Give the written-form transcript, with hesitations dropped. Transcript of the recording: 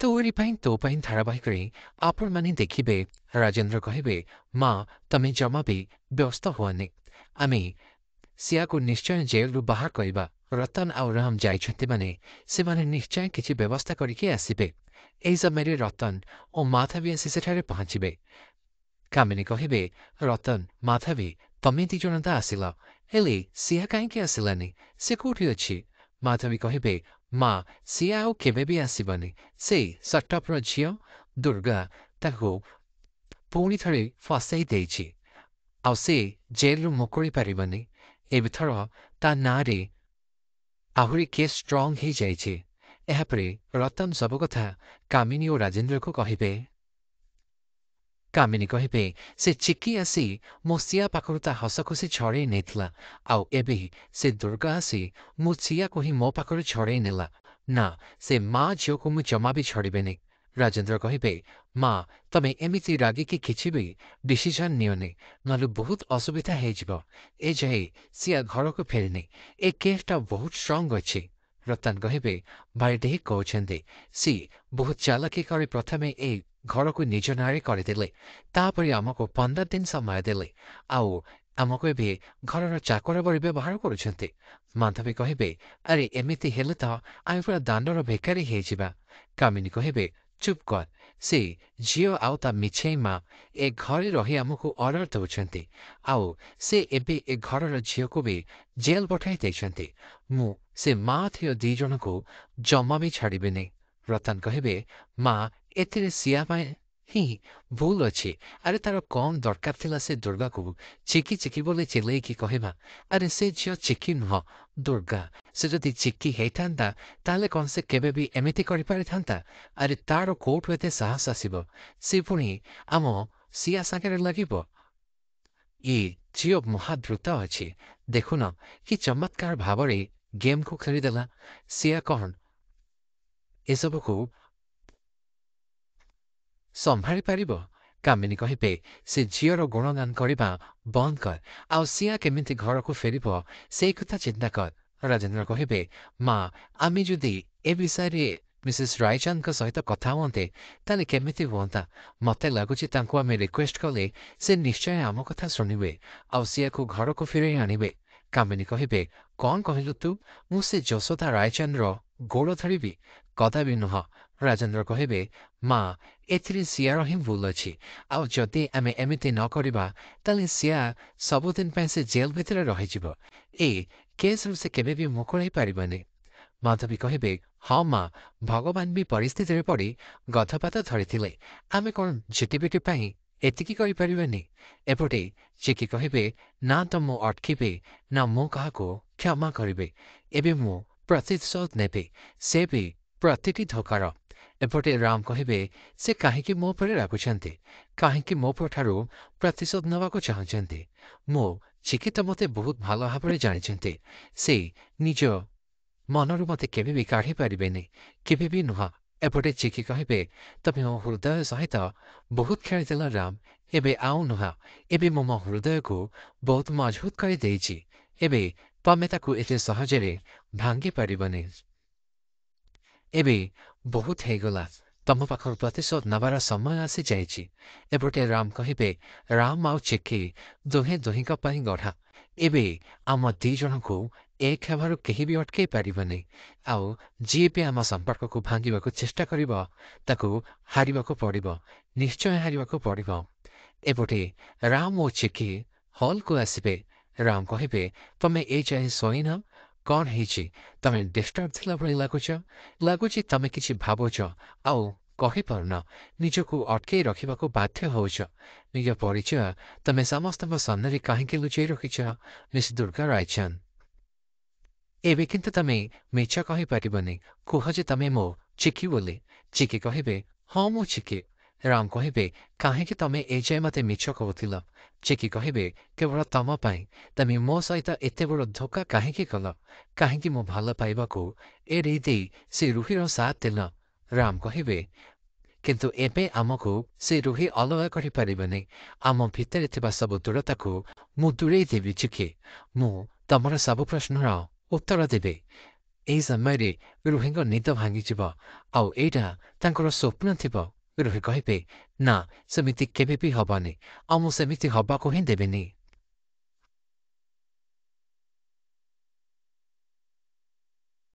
ତୋରି ପାଇଁ ତୋ ପାଇଁ ଧାରାବାହିକରେ ଆପଣମାନେ ଦେଖିବେ ରାଜେନ୍ଦ୍ର କହିବେ ମା ତମେ ଜମା ବି ବ୍ୟସ୍ତ ହୁଅନି ଆମେ ସିଆକୁ ନିଶ୍ଚୟ ଜେଲରୁ ବାହାର କରିବା ରତନ ଆଉ ରାମ ଯାଇଛନ୍ତି ମାନେ ସେମାନେ ନିଶ୍ଚୟ କିଛି ବ୍ୟବସ୍ଥା କରିକି ଆସିବେ ଏହି ସମୟରେ ରତନ ଓ ମାଧବୀ ଆସି ସେଠାରେ ପହଞ୍ଚିବେ କାମିନୀ କହିବେ ରତନ ମାଧବୀ ତମେ ଦି ଜଣ ତ ଆସିଲ ହେଲେ ସିଆ କାହିଁକି ଆସିଲାନି ସେ କୋଉଠି ଅଛି ମାଧବୀ କହିବେ ମା ସିଏ ଆଉ କେବେ ବି ଆସିବନି ସେଇ ସଟ୍ଟପର ଝିଅ ଦୁର୍ଗା ତାକୁ ପୁଣି ଥରେ ଫସାଇ ଦେଇଛି ଆଉ ସେ ଜେଲରୁ ମୁକୁଳି ପାରିବନି ଏଥର ତା ନାଁରେ ଆହୁରି କେସ୍ ଷ୍ଟ୍ରଙ୍ଗ ହେଇଯାଇଛି ଏହାପରେ ରତନ ସବୁ କଥା କାମିନୀ ଓ ରାଜେନ୍ଦ୍ରକୁ କହିବେ କାମିନୀ କହିବେ ସେ ଚିକି ଆସି ମୋ ସିଆ ପାଖରୁ ତା ହସଖୁସି ଛଡ଼େଇ ନେଇଥିଲା ଆଉ ଏବେ ସେ ଦୁର୍ଗା ଆସି ମୋ ସିଆକୁ ହିଁ ମୋ ପାଖରୁ ଛଡ଼େଇ ନେଲା ନା ସେ ମା ଝିଅକୁ ମୁଁ ଜମା ବି ଛଡ଼ିବେନି ରାଜେନ୍ଦ୍ର କହିବେ ମା ତମେ ଏମିତି ରାଗିକି କିଛି ବି ଡିସିସନ୍ ନିଅନି ନହେଲେ ବହୁତ ଅସୁବିଧା ହେଇଯିବ ଏ ଯାଏ ସିଆ ଘରକୁ ଫେରିନି ଏ କେସ୍ଟା ବହୁତ ଷ୍ଟ୍ରଙ୍ଗ ଅଛି ରତନ କହିବେ ଭାଇ ଠିକ୍ କହୁଛନ୍ତି ସି ବହୁତ ଚାଲାକି କରି ପ୍ରଥମେ ଏ ଘରକୁ ନିଜ ନାଁରେ କରିଦେଲେ ତାପରେ ଆମକୁ 15 ଦିନ ସମୟ ଦେଲେ ଆଉ ଆମକୁ ଏବେ ଘରର ଚାକର ଭଳି ବ୍ୟବହାର କରୁଛନ୍ତି ମାଧବୀ କହିବେ ଆରେ ଏମିତି ହେଲେ ତ ଆମେ ପୁରା ଦାଣ୍ଡର ଭିକାରୀ ହେଇଯିବା କାମିନୀ କହିବେ ଚୁପ୍ କର ସେ ଝିଅ ଆଉ ତା ମିଛେଇ ମା ଏ ଘରେ ରହି ଆମକୁ ଅର୍ଡର ଦେଉଛନ୍ତି ଆଉ ସେ ଏବେ ଏ ଘରର ଝିଅକୁ ବି ଜେଲ୍ ପଠାଇ ଦେଇଛନ୍ତି ମୁଁ ସେ ମା ଝିଅ ଦି ଜଣଙ୍କୁ ଜମା ବି ଛାଡ଼ିବିନି ରତନ କହିବେ ମା ଏଥିରେ ସିଆ ପାଇଁ ହିଁ ଭୁଲ ଅଛି ଆରେ ତାର କଣ ଦରକାର ଥିଲା ସେ ଦୁର୍ଗାକୁ ଚିକି ଚିକି ବୋଲି ଚିଲେଇକି କହିବା ଆରେ ସେ ଝିଅ ଚିକି ନୁହଁ ଦୁର୍ଗା ସେ ଯଦି ଚିକି ହେଇଥାନ୍ତା ତାହେଲେ କଣ ସେ କେବେ ବି ଏମିତି କରିପାରିଥାନ୍ତା ଆରେ ତାର କୋଉଠୁ ଏତେ ସାହସ ଆସିବ ସେ ପୁଣି ଆମ ସିଆ ସାଙ୍ଗରେ ଲାଗିବ ଇ ଝିଅ ମହାଦ୍ରୁତ ଅଛି ଦେଖୁନ କି ଚମତ୍କାର ଭାବରେ ଗେମ୍କୁ ଖେଳିଦେଲା ସିଆ କଣ ଏସବୁକୁ ସମ୍ଭାଳି ପାରିବ କାମିନୀ କହିବେ ସେ ଝିଅର ଗୁଣଗାନ କରିବା ବନ୍ଦ କର ଆଉ ସିଆ କେମିତି ଘରକୁ ଫେରିବ ସେଇ କଥା ଚିନ୍ତା କର ରାଜେନ୍ଦ୍ର କହିବେ ମା ଆମେ ଯଦି ଏ ବିଷୟରେ ମିସେସ୍ ରାୟଚାନ୍ଦଙ୍କ ସହିତ କଥା ହୁଅନ୍ତେ ତାହେଲେ କେମିତି ହୁଅନ୍ତା ମତେ ଲାଗୁଛି ତାଙ୍କୁ ଆମେ ରିକ୍ୱେଷ୍ଟ କଲେ ସେ ନିଶ୍ଚୟ ଆମ କଥା ଶୁଣିବେ ଆଉ ସିଆକୁ ଘରକୁ ଫେରାଇ ଆଣିବେ କାମିନୀ କହିବେ କଣ କହିଲୁ ତୁ ମୁଁ ସେ ଯଶୋଦା ରାୟଚାନ୍ଦର ଗୋଡ଼ ଧରିବି କଦାପି ନୁହଁ ରାଜେନ୍ଦ୍ର କହିବେ ମା ଏଥିରେ ସିଆର ହିଁ ଭୁଲ ଅଛି ଆଉ ଯଦି ଆମେ ଏମିତି ନ କରିବା ତାହେଲେ ସିଆ ସବୁଦିନ ପାଇଁ ସେ ଜେଲ୍ ଭିତରେ ରହିଯିବ ଏ କେସ୍ରୁ ସେ କେବେ ବି ମୁକୁଳାଇ ପାରିବନି ମାଧବୀ କହିବେ ହଁ ମା ଭଗବାନ ବି ପରିସ୍ଥିତିରେ ପଡ଼ି ଗଧପାତ ଧରିଥିଲେ ଆମେ କଣ ଝିଟିପିଟି ପାଇଁ ଏତିକି କରିପାରିବାନି ଏପଟେ ଚିକି କହିବେ ନା ତ ମୁଁ ଅଟକିବି ନା ମୁଁ କାହାକୁ କ୍ଷମା କରିବି ଏବେ ମୁଁ ପ୍ରତିଶୋଧ ନେବି ସେ ବି ପ୍ରତିଟି ଧୋକାର ଏପଟେ ରାମ କହିବେ ସେ କାହିଁକି ମୋ ଉପରେ ରାଗୁଛନ୍ତି କାହିଁକି ମୋ ଠାରୁ ପ୍ରତିଶୋଧ ନେବାକୁ ଚାହୁଁଛନ୍ତି ମୁଁ ଚିକି ତ ମୋତେ ବହୁତ ଭଲ ଭାବରେ ଜାଣିଛନ୍ତି ସେ ନିଜ ମନରୁ ମୋତେ କେବେ ବି କାଢ଼ି ପାରିବେନି କେବେ ବି ନୁହଁ ଏପଟେ ଚିକି କହିବେ ତମେ ମୋ ହୃଦୟ ସହିତ ବହୁତ ଖେଳିଦେଲ ରାମ ଏବେ ଆଉ ନୁହଁ ଏବେ ମୁଁ ମୋ ହୃଦୟକୁ ବହୁତ ମଜବୁତ କରିଦେଇଛି ଏବେ ତମେ ତାକୁ ଏତେ ସହଜରେ ଭାଙ୍ଗି ପାରିବନି ଏବେ ବହୁତ ହେଇଗଲା ତମ ପାଖରୁ ପ୍ରତିଶୋଧ ନେବାର ସମୟ ଆସିଯାଇଛି ଏପଟେ ରାମ କହିବେ ରାମ ଆଉ ଚିକି ଦୁହେଁ ଦୁହିଁଙ୍କ ପାଇଁ ଗଢ଼ା ଏବେ ଆମ ଦି ଜଣଙ୍କୁ ଏକ ହେବାରୁ କେହି ବି ଅଟକେଇ ପାରିବନି ଆଉ ଯିଏ ବି ଆମ ସମ୍ପର୍କକୁ ଭାଙ୍ଗିବାକୁ ଚେଷ୍ଟା କରିବ ତାକୁ ହାରିବାକୁ ପଡ଼ିବ ନିଶ୍ଚୟ ହାରିବାକୁ ପଡ଼ିବ ଏପଟେ ରାମ ଓ ଚିକି ହଲ୍କୁ ଆସିବେ ରାମ କହିବେ ତମେ ଏ ଯାଏଁ ଶୋଇନ କଣ ହେଇଛି ତମେ ଡିଷ୍ଟର୍ବ ଥିଲା ଭଳି ଲାଗୁଛି ତମେ କିଛି ଭାବୁଛ ଆଉ କହିପାରୁନ ନିଜକୁ ଅଟକେଇ ରଖିବାକୁ ବାଧ୍ୟ ହେଉଛ ନିଜ ପରିଚୟ ତମେ ସମସ୍ତଙ୍କ ସାମ୍ନାରେ କାହିଁକି ଲୁଚେଇ ରଖିଛ ମିସ୍ ଦୁର୍ଗା ରାୟଚାନ୍ଦ ଏବେ କିନ୍ତୁ ତମେ ମିଛ କହିପାରିବନି କୁହ ଯେ ତମେ ମୋ ଚିକି ବୋଲି ଚିକି କହିବେ ହଁ ମୁଁ ଚିକି ରାମ କହିବେ କାହିଁକି ତମେ ଏ ଯାଏଁ ମୋତେ ମିଛ କହୁଥିଲ ଚିକି କହିବେ କେବଳ ତମ ପାଇଁ ତମେ ମୋ ସହିତ ଏତେ ବଡ଼ ଧୋକା କାହିଁକି କଲ କାହିଁକି ମୋ ଭଲ ପାଇବାକୁ ଏଡ଼େଇ ଦେଇ ସେ ରୁହିର ସାଥ ଦେଲ ରାମ କହିବେ କିନ୍ତୁ ଏବେ ଆମକୁ ସେ ରୁହି ଅଲଗା କରିପାରିବନି ଆମ ଭିତରେ ଥିବା ସବୁ ଦୂରତାକୁ ମୁଁ ଦୂରେଇ ଦେବି ଚିକି ମୁଁ ତମର ସବୁ ପ୍ରଶ୍ନର ଉତ୍ତର ଦେବି ଏହି ସମୟରେ ରୋହିଙ୍କ ନିଦ ଭାଙ୍ଗିଯିବ ଆଉ ଏଇଟା ତାଙ୍କର ସ୍ୱପ୍ନ ଥିବ ରୋହି କହିବେ ନା ସେମିତି କେବେ ବି ହବନି ଆଉ ମୁଁ ସେମିତି ହବାକୁ ହିଁ ଦେବିନି